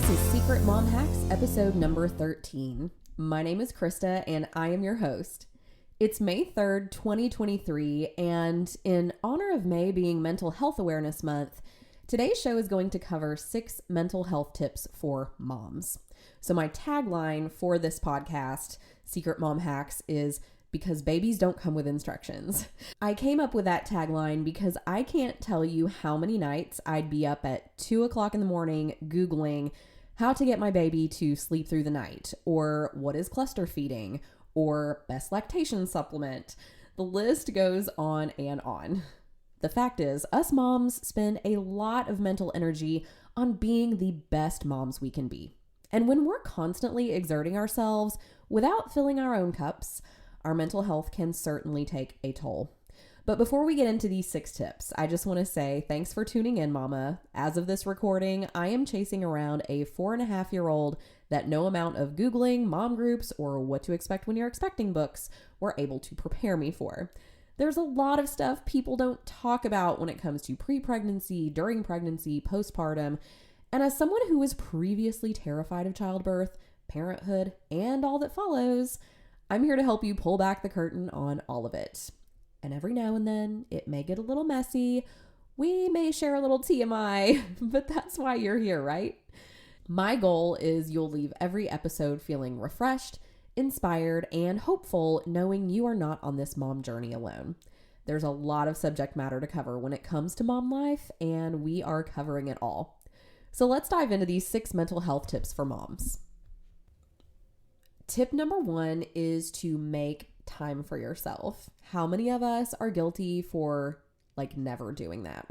This is Secret Mom Hacks, episode number 13. My name is Krista, and I am your host. It's May 3rd, 2023, and in honor of May being Mental Health Awareness Month, today's show is going to cover 6 mental health tips for moms. So my tagline for this podcast, Secret Mom Hacks, is because babies don't come with instructions. I came up with that tagline because I can't tell you how many nights I'd be up at 2 o'clock in the morning Googling how to get my baby to sleep through the night, or what is cluster feeding, or best lactation supplement. The list goes on and on. The fact is, us moms spend a lot of mental energy on being the best moms we can be. And when we're constantly exerting ourselves without filling our own cups, our mental health can certainly take a toll. But before we get into these 6 tips, I just want to say thanks for tuning in, Mama. As of this recording, I am chasing around a 4.5-year-old that no amount of Googling, mom groups, or what to expect when you're expecting books were able to prepare me for. There's a lot of stuff people don't talk about when it comes to pre-pregnancy, during pregnancy, postpartum, and as someone who was previously terrified of childbirth, parenthood, and all that follows, I'm here to help you pull back the curtain on all of it. And every now and then, it may get a little messy. We may share a little TMI, but that's why you're here, right? My goal is you'll leave every episode feeling refreshed, inspired, and hopeful, knowing you are not on this mom journey alone. There's a lot of subject matter to cover when it comes to mom life, and we are covering it all. So let's dive into these 6 mental health tips for moms. Tip number 1 is to make time for yourself. How many of us are guilty for never doing that?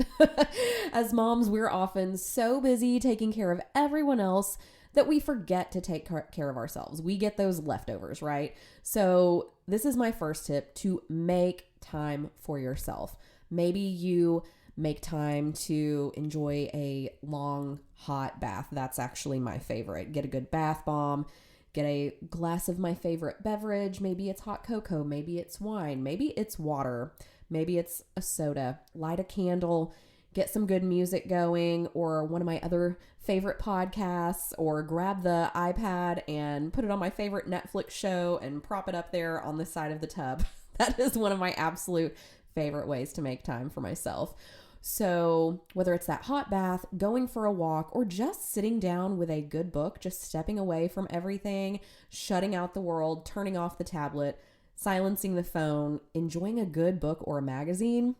As moms, we're often so busy taking care of everyone else that we forget to take care of ourselves. We get those leftovers, right? So this is my first tip, to make time for yourself. Maybe you make time to enjoy a long, hot bath. That's actually my favorite. Get a good bath bomb. Get a glass of my favorite beverage. Maybe it's hot cocoa. Maybe it's wine. Maybe it's water. Maybe it's a soda. Light a candle. Get some good music going, or one of my other favorite podcasts, or grab the iPad and put it on my favorite Netflix show and prop it up there on the side of the tub. That is one of my absolute favorite ways to make time for myself. So whether it's that hot bath, going for a walk, or just sitting down with a good book, just stepping away from everything, shutting out the world, turning off the tablet, silencing the phone, enjoying a good book or a magazine,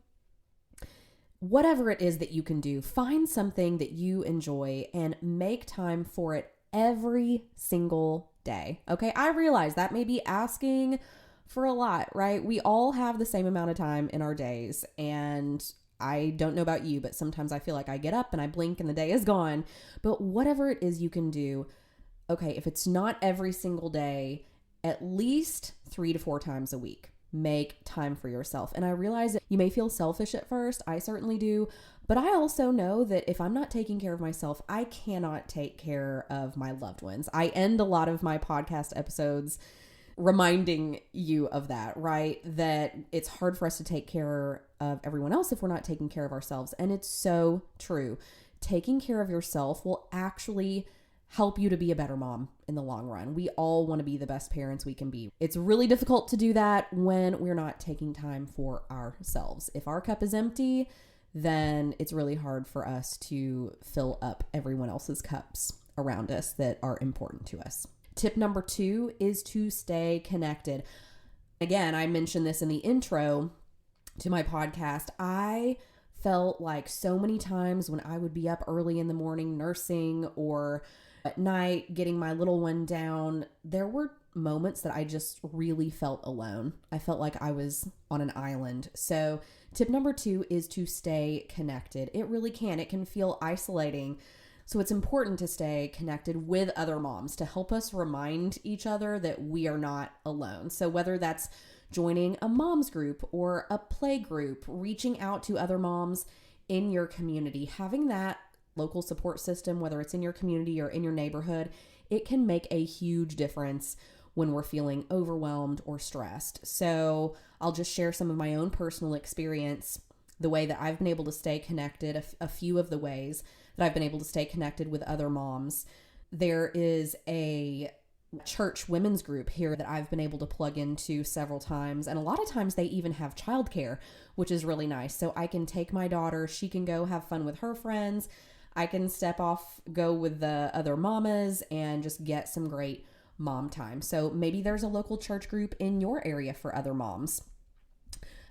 whatever it is that you can do, find something that you enjoy and make time for it every single day. Okay, I realize that may be asking for a lot, right? We all have the same amount of time in our days, and I don't know about you, but sometimes I feel like I get up and I blink and the day is gone. But whatever it is you can do, okay, if it's not every single day, at least 3 to 4 times a week, make time for yourself. And I realize that you may feel selfish at first. I certainly do. But I also know that if I'm not taking care of myself, I cannot take care of my loved ones. I end a lot of my podcast episodes reminding you of that, right? That it's hard for us to take care of everyone else if we're not taking care of ourselves. And it's so true. Taking care of yourself will actually help you to be a better mom in the long run. We all want to be the best parents we can be. It's really difficult to do that when we're not taking time for ourselves. If our cup is empty, then it's really hard for us to fill up everyone else's cups around us that are important to us. Tip number 2 is to stay connected. Again, I mentioned this in the intro to my podcast. I felt like so many times when I would be up early in the morning nursing, or at night getting my little one down, there were moments that I just really felt alone. I felt like I was on an island. So tip number 2 is to stay connected. It really can. It can feel isolating. So it's important to stay connected with other moms to help us remind each other that we are not alone. So whether that's joining a mom's group or a play group, reaching out to other moms in your community, having that local support system, whether it's in your community or in your neighborhood, it can make a huge difference when we're feeling overwhelmed or stressed. So I'll just share some of my own personal experience, the way that I've been able to stay connected, a few of the ways that I've been able to stay connected with other moms. There is a church women's group here that I've been able to plug into several times. And a lot of times they even have childcare, which is really nice. So I can take my daughter, she can go have fun with her friends. I can step off, go with the other mamas and just get some great mom time. So maybe there's a local church group in your area for other moms.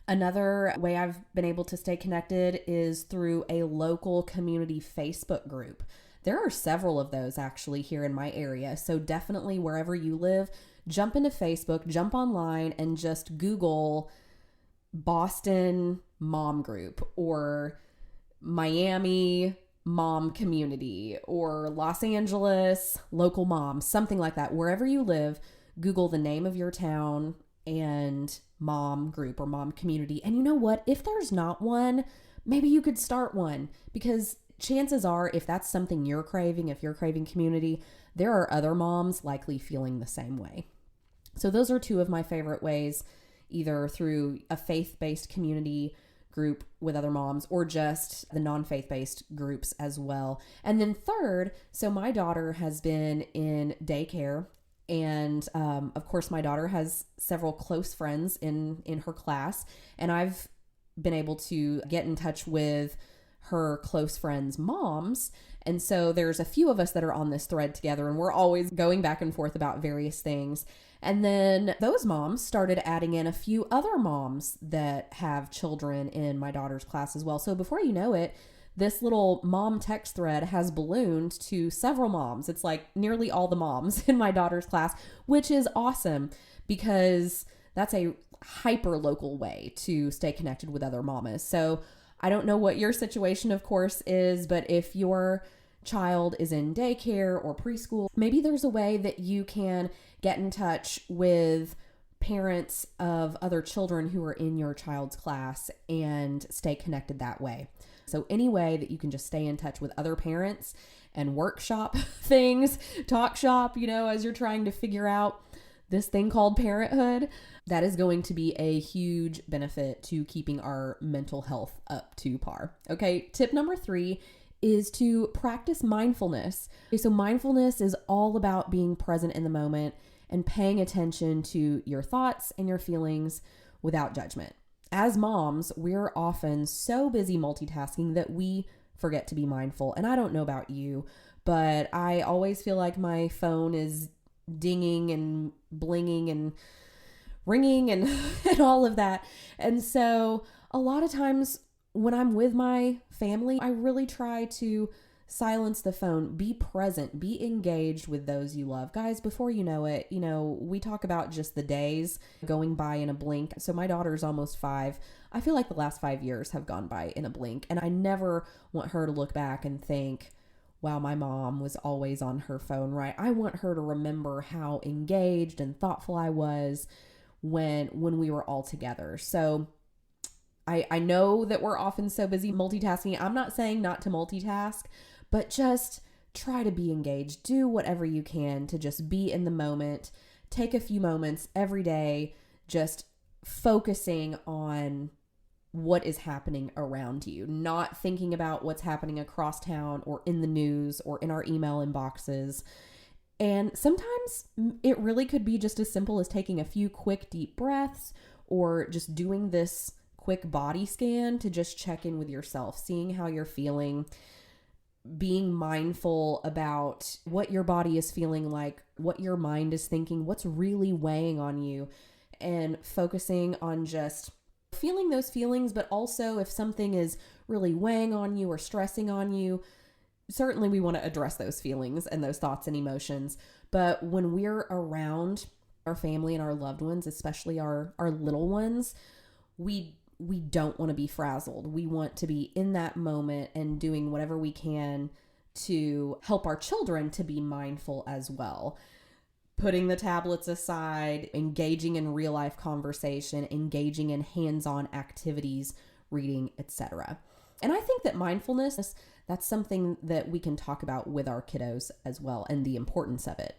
Another way I've been able to stay connected is through a local community Facebook group. There are several of those actually here in my area. So definitely wherever you live, jump into Facebook, jump online and just Google Boston Mom Group or Miami Mom Community or Los Angeles Local Moms, something like that. Wherever you live, Google the name of your town and mom group or mom community. And you know what? If there's not one, maybe you could start one, because chances are, if that's something you're craving, if you're craving community, there are other moms likely feeling the same way. So those are two of my favorite ways, either through a faith-based community group with other moms or just the non-faith-based groups as well. And then third, so my daughter has been in daycare, and of course my daughter has several close friends in her class, and I've been able to get in touch with her close friends' moms. And so there's a few of us that are on this thread together, and we're always going back and forth about various things. And then those moms started adding in a few other moms that have children in my daughter's class as well. So before you know it, this little mom text thread has ballooned to several moms. It's like nearly all the moms in my daughter's class, which is awesome because that's a hyper local way to stay connected with other mamas. So I don't know what your situation, of course, is, but if your child is in daycare or preschool, maybe there's a way that you can get in touch with parents of other children who are in your child's class and stay connected that way. So any way that you can just stay in touch with other parents and workshop things, talk shop, as you're trying to figure out this thing called parenthood, that is going to be a huge benefit to keeping our mental health up to par. Okay, tip number 3 is to practice mindfulness. Okay, so mindfulness is all about being present in the moment and paying attention to your thoughts and your feelings without judgment. As moms, we're often so busy multitasking that we forget to be mindful. And I don't know about you, but I always feel like my phone is dinging and blinging and ringing and, and all of that. And so a lot of times when I'm with my family, I really try to silence the phone, be present, be engaged with those you love. Guys, before you know it, we talk about just the days going by in a blink. So my daughter's almost 5. I feel like the last 5 years have gone by in a blink. And I never want her to look back and think, wow, my mom was always on her phone, right? I want her to remember how engaged and thoughtful I was when we were all together. So I know that we're often so busy multitasking. I'm not saying not to multitask, but just try to be engaged. Do whatever you can to just be in the moment. Take a few moments every day, just focusing on what is happening around you, not thinking about what's happening across town or in the news or in our email inboxes. And sometimes it really could be just as simple as taking a few quick deep breaths or just doing this quick body scan to just check in with yourself, seeing how you're feeling, being mindful about what your body is feeling like, what your mind is thinking, what's really weighing on you, and focusing on just feeling those feelings. But also if something is really weighing on you or stressing on you, certainly we want to address those feelings and those thoughts and emotions. But when we're around our family and our loved ones, especially our little ones, we don't want to be frazzled. We want to be in that moment and doing whatever we can to help our children to be mindful as well. Putting the tablets aside, engaging in real life conversation, engaging in hands-on activities, reading, etc. And I think that mindfulness, that's something that we can talk about with our kiddos as well, and the importance of it.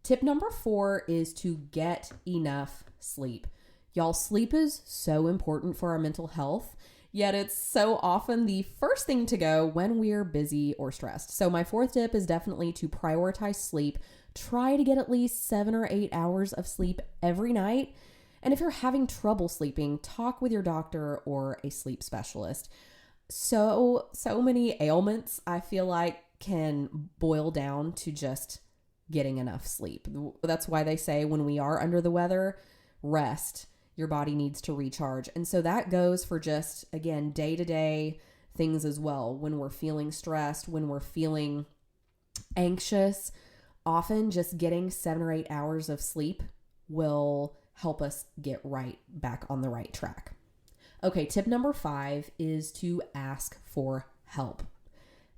Tip number 4 is to get enough sleep. Y'all, sleep is so important for our mental health. Yet it's so often the first thing to go when we're busy or stressed. So my fourth tip is definitely to prioritize sleep. Try to get at least 7 or 8 hours of sleep every night. And if you're having trouble sleeping, talk with your doctor or a sleep specialist. So many ailments, I feel like, can boil down to just getting enough sleep. That's why they say when we are under the weather, rest. Your body needs to recharge. And so that goes for just, again, day-to-day things as well. When we're feeling stressed, when we're feeling anxious, often just getting 7 or 8 hours of sleep will help us get right back on the right track. Okay, tip number 5 is to ask for help.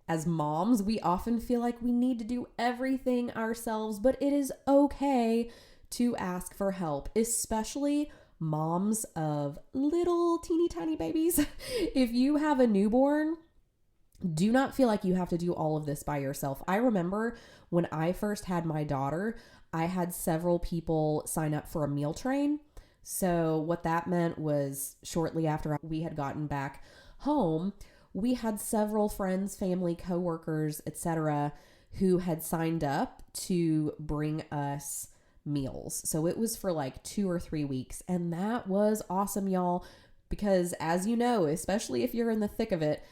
As moms, we often feel like we need to do everything ourselves, but it is okay to ask for help, especially moms of little teeny tiny babies. If you have a newborn, do not feel like you have to do all of this by yourself. I remember when I first had my daughter, I had several people sign up for a meal train. So what that meant was shortly after we had gotten back home, we had several friends, family, coworkers, etc., who had signed up to bring us meals. So it was for like 2 or 3 weeks. And that was awesome, y'all, because as you know, especially if you're in the thick of it,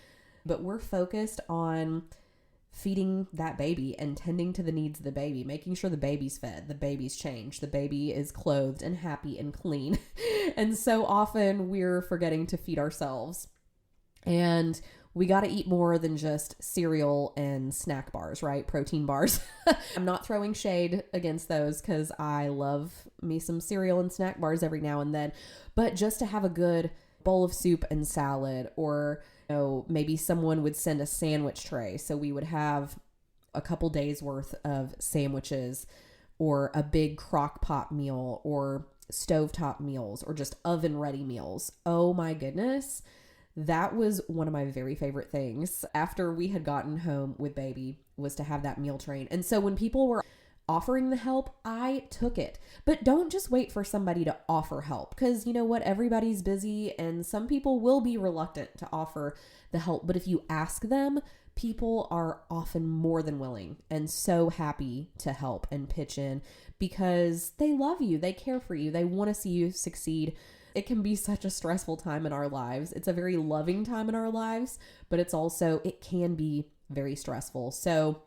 but we're focused on feeding that baby and tending to the needs of the baby, making sure the baby's fed, the baby's changed, the baby is clothed and happy and clean. And so often we're forgetting to feed ourselves. And we got to eat more than just cereal and snack bars, right? Protein bars. I'm not throwing shade against those because I love me some cereal and snack bars every now and then. But just to have a good bowl of soup and salad, or maybe someone would send a sandwich tray. So we would have a couple days worth of sandwiches, or a big crock pot meal, or stovetop meals, or just oven ready meals. Oh my goodness. That was one of my very favorite things after we had gotten home with baby, was to have that meal train. And so when people were offering the help, I took it. But don't just wait for somebody to offer help, because you know what? Everybody's busy and some people will be reluctant to offer the help. But if you ask them, people are often more than willing and so happy to help and pitch in because they love you, they care for you, they want to see you succeed. It can be such a stressful time in our lives. It's a very loving time in our lives, but it can be very stressful. So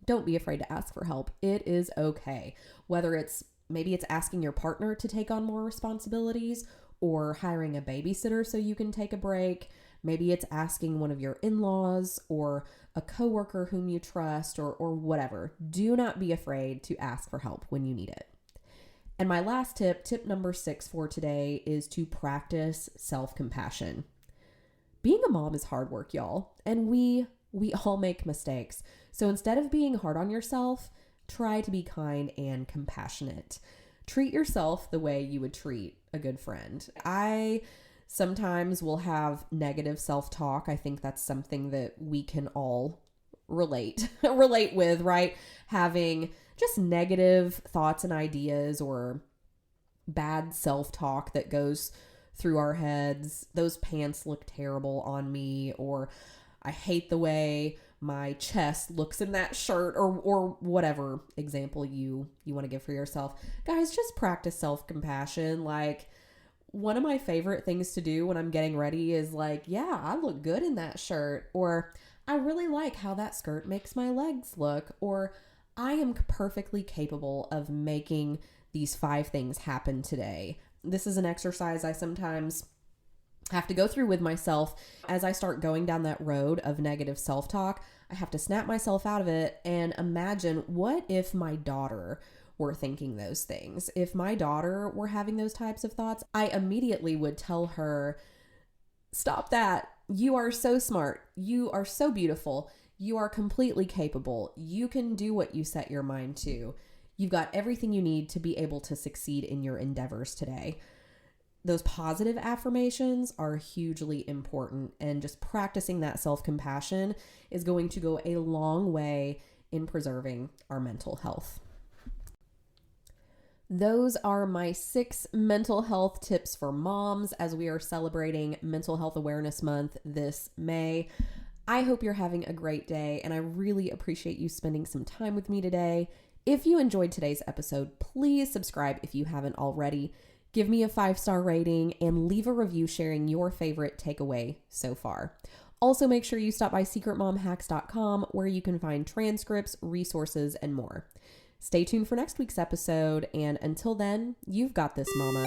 don't be afraid to ask for help. It is okay. Whether maybe it's asking your partner to take on more responsibilities, or hiring a babysitter so you can take a break. Maybe it's asking one of your in-laws or a coworker whom you trust, or whatever. Do not be afraid to ask for help when you need it. And my last tip number 6 for today, is to practice self-compassion. Being a mom is hard work, y'all, and we all make mistakes. So instead of being hard on yourself, try to be kind and compassionate. Treat yourself the way you would treat a good friend. I sometimes will have negative self-talk. I think that's something that we can all relate with, right? Having just negative thoughts and ideas, or bad self-talk that goes through our heads. Those pants look terrible on me, or I hate the way my chest looks in that shirt, or whatever example you want to give for yourself. Guys, just practice self-compassion. Like, one of my favorite things to do when I'm getting ready is like, yeah, I look good in that shirt, or I really like how that skirt makes my legs look, or I am perfectly capable of making these 5 things happen today. This is an exercise I sometimes have to go through with myself. As I start going down that road of negative self-talk, I have to snap myself out of it and imagine, what if my daughter were thinking those things? If my daughter were having those types of thoughts, I immediately would tell her, stop that. You are so smart. You are so beautiful. You are completely capable. You can do what you set your mind to. You've got everything you need to be able to succeed in your endeavors today. Those positive affirmations are hugely important, and just practicing that self-compassion is going to go a long way in preserving our mental health. Those are my 6 mental health tips for moms as we are celebrating Mental Health Awareness Month this May. I hope you're having a great day, and I really appreciate you spending some time with me today. If you enjoyed today's episode, please subscribe if you haven't already. Give me a 5-star rating and leave a review sharing your favorite takeaway so far. Also, make sure you stop by secretmomhacks.com where you can find transcripts, resources, and more. Stay tuned for next week's episode, and until then, you've got this, mama.